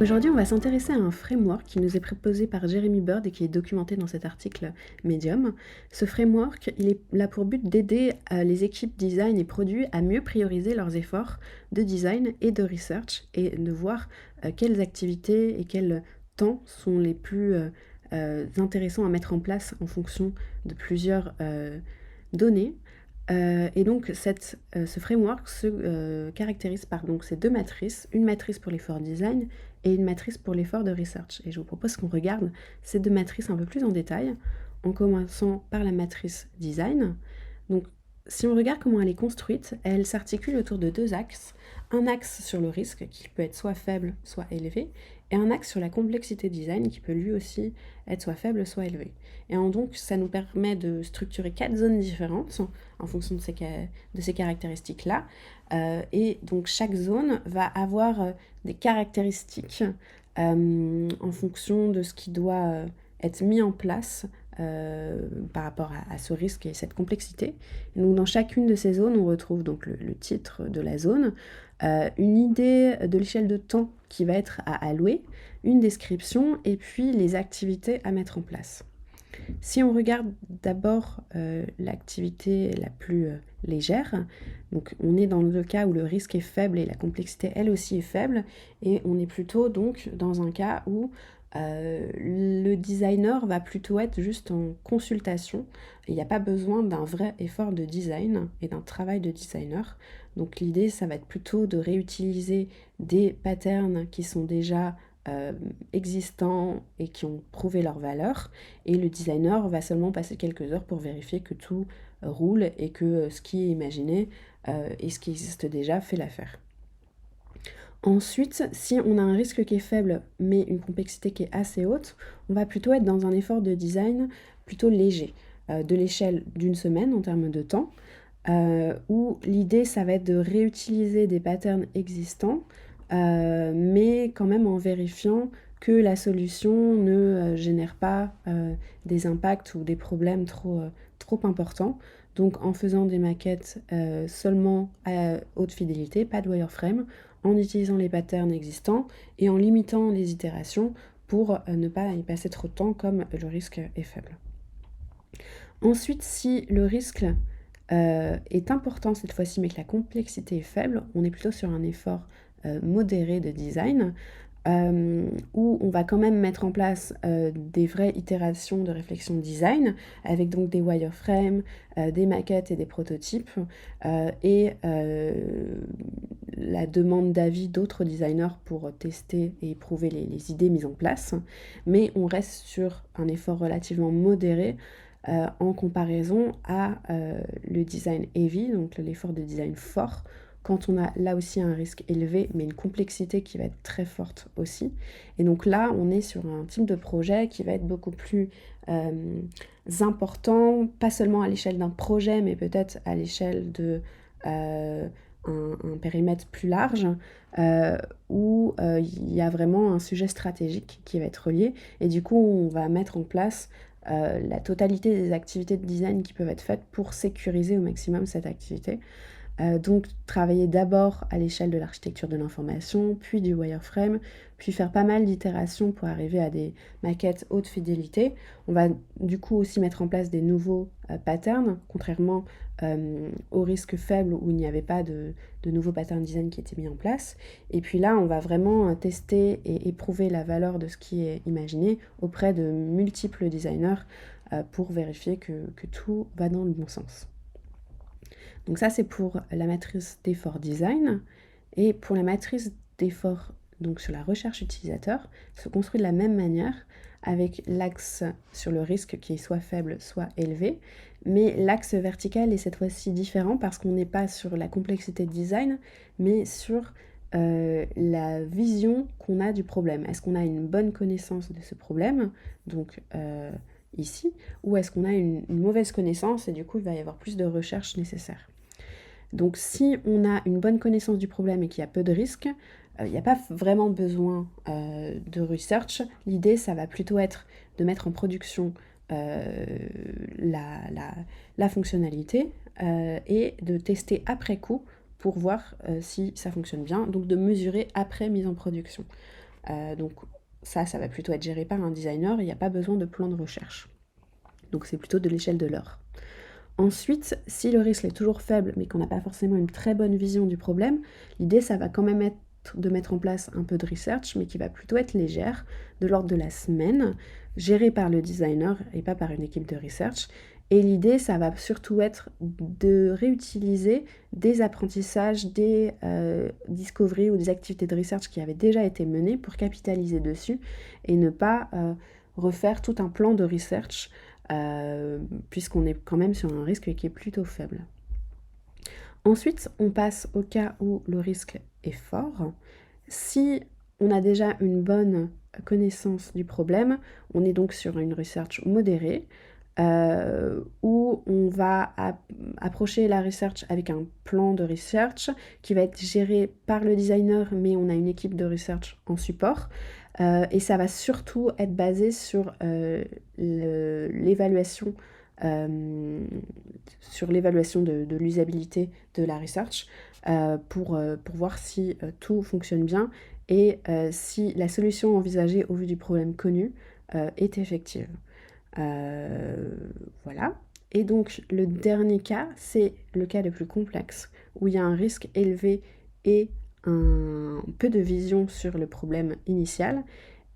Aujourd'hui, on va s'intéresser à un framework qui nous est proposé par Jeremy Bird et qui est documenté dans cet article Medium. Ce framework, il est là pour but d'aider les équipes design et produits à mieux prioriser leurs efforts de design et de research et de voir quelles activités et quels temps sont les plus intéressants à mettre en place en fonction de plusieurs données. Et donc ce framework se caractérise par donc, ces deux matrices, une matrice pour l'effort design et une matrice pour l'effort de research. Et je vous propose qu'on regarde ces deux matrices un peu plus en détail, en commençant par la matrice design. Donc, si on regarde comment elle est construite, elle s'articule autour de deux axes. Un axe sur le risque, qui peut être soit faible, soit élevé, et un axe sur la complexité design, qui peut lui aussi être soit faible, soit élevé. Et donc, ça nous permet de structurer 4 zones différentes en fonction de ces caractéristiques-là. Et donc, chaque zone va avoir des caractéristiques en fonction de ce qui doit être mis en place par rapport à ce risque et cette complexité. Et donc, dans chacune de ces zones, on retrouve donc le titre de la zone, une idée de l'échelle de temps qui va être à allouer, une description et puis les activités à mettre en place. Si on regarde d'abord l'activité la plus légère, donc on est dans le cas où le risque est faible et la complexité elle aussi est faible, et on est plutôt donc dans un cas où le designer va plutôt être juste en consultation. Il n'y a pas besoin d'un vrai effort de design et d'un travail de designer. Donc l'idée, ça va être plutôt de réutiliser des patterns qui sont déjà existants et qui ont prouvé leur valeur, et le designer va seulement passer quelques heures pour vérifier que tout roule et que ce qui est imaginé et ce qui existe déjà fait l'affaire. Ensuite, si on a un risque qui est faible mais une complexité qui est assez haute, on va plutôt être dans un effort de design plutôt léger, de l'échelle d'une semaine en termes de temps, où l'idée ça va être de réutiliser des patterns existants, mais quand même en vérifiant que la solution ne génère pas des impacts ou des problèmes trop importants. Donc en faisant des maquettes seulement à haute fidélité, pas de wireframe, en utilisant les patterns existants et en limitant les itérations pour ne pas y passer trop de temps comme le risque est faible. Ensuite, si le risque est important cette fois-ci mais que la complexité est faible, on est plutôt sur un effort modéré de design, où on va quand même mettre en place des vraies itérations de réflexion design, avec donc des wireframes, des maquettes et des prototypes, et la demande d'avis d'autres designers pour tester et éprouver les idées mises en place. Mais on reste sur un effort relativement modéré en comparaison à le design heavy, donc l'effort de design fort, quand on a là aussi un risque élevé, mais une complexité qui va être très forte aussi. Et donc là, on est sur un type de projet qui va être beaucoup plus important, pas seulement à l'échelle d'un projet, mais peut-être à l'échelle de un périmètre plus large, où il y a vraiment un sujet stratégique qui va être relié. Et du coup, on va mettre en place la totalité des activités de design qui peuvent être faites pour sécuriser au maximum cette activité. Donc travailler d'abord à l'échelle de l'architecture de l'information, puis du wireframe, puis faire pas mal d'itérations pour arriver à des maquettes haute fidélité. On va du coup aussi mettre en place des nouveaux patterns, contrairement au risque faible où il n'y avait pas de nouveaux patterns design qui étaient mis en place. Et puis là, on va vraiment tester et éprouver la valeur de ce qui est imaginé auprès de multiples designers pour vérifier que tout va dans le bon sens. Donc ça, c'est pour la matrice d'effort design. Et pour la matrice d'effort, donc sur la recherche utilisateur, se construit de la même manière, avec l'axe sur le risque qui est soit faible, soit élevé. Mais l'axe vertical est cette fois-ci différent parce qu'on n'est pas sur la complexité de design, mais sur la vision qu'on a du problème. Est-ce qu'on a une bonne connaissance de ce problème, donc ici, ou est-ce qu'on a une mauvaise connaissance et du coup il va y avoir plus de recherche nécessaire. Donc si on a une bonne connaissance du problème et qu'il y a peu de risques, il n'y a pas vraiment besoin de research. L'idée, ça va plutôt être de mettre en production la fonctionnalité et de tester après coup pour voir si ça fonctionne bien, donc de mesurer après mise en production. Donc ça va plutôt être géré par un designer, il n'y a pas besoin de plan de recherche. Donc c'est plutôt de l'échelle de l'heure. Ensuite, si le risque est toujours faible, mais qu'on n'a pas forcément une très bonne vision du problème, l'idée, ça va quand même être de mettre en place un peu de research, mais qui va plutôt être légère, de l'ordre de la semaine, gérée par le designer et pas par une équipe de research. Et l'idée, ça va surtout être de réutiliser des apprentissages, des discoveries ou des activités de research qui avaient déjà été menées pour capitaliser dessus et ne pas refaire tout un plan de research puisqu'on est quand même sur un risque qui est plutôt faible. Ensuite, on passe au cas où le risque est fort. Si on a déjà une bonne connaissance du problème, on est donc sur une research modérée, où on va approcher la research avec un plan de research qui va être géré par le designer, mais on a une équipe de research en support. Et ça va surtout être basé sur l'évaluation de l'usabilité de la research pour voir si tout fonctionne bien et si la solution envisagée au vu du problème connu est effective. Voilà. Et donc le dernier cas, c'est le cas le plus complexe, où il y a un risque élevé et un peu de vision sur le problème initial,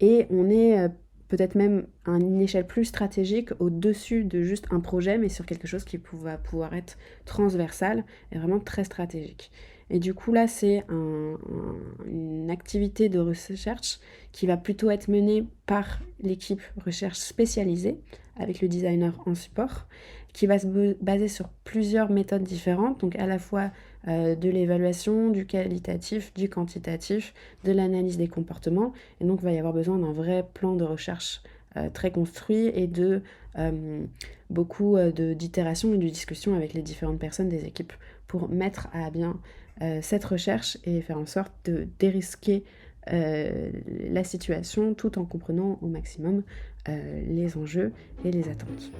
et on est peut-être même à une échelle plus stratégique au-dessus de juste un projet, mais sur quelque chose qui va pouvoir être transversal et vraiment très stratégique. Et du coup là, c'est une activité de recherche qui va plutôt être menée par l'équipe recherche spécialisée, avec le designer en support, qui va se baser sur plusieurs méthodes différentes, donc à la fois de l'évaluation, du qualitatif, du quantitatif, de l'analyse des comportements, et donc il va y avoir besoin d'un vrai plan de recherche très construit et de beaucoup d'itérations et de discussions avec les différentes personnes des équipes pour mettre à bien cette recherche et faire en sorte de dérisquer la situation tout en comprenant au maximum les enjeux et les attentes.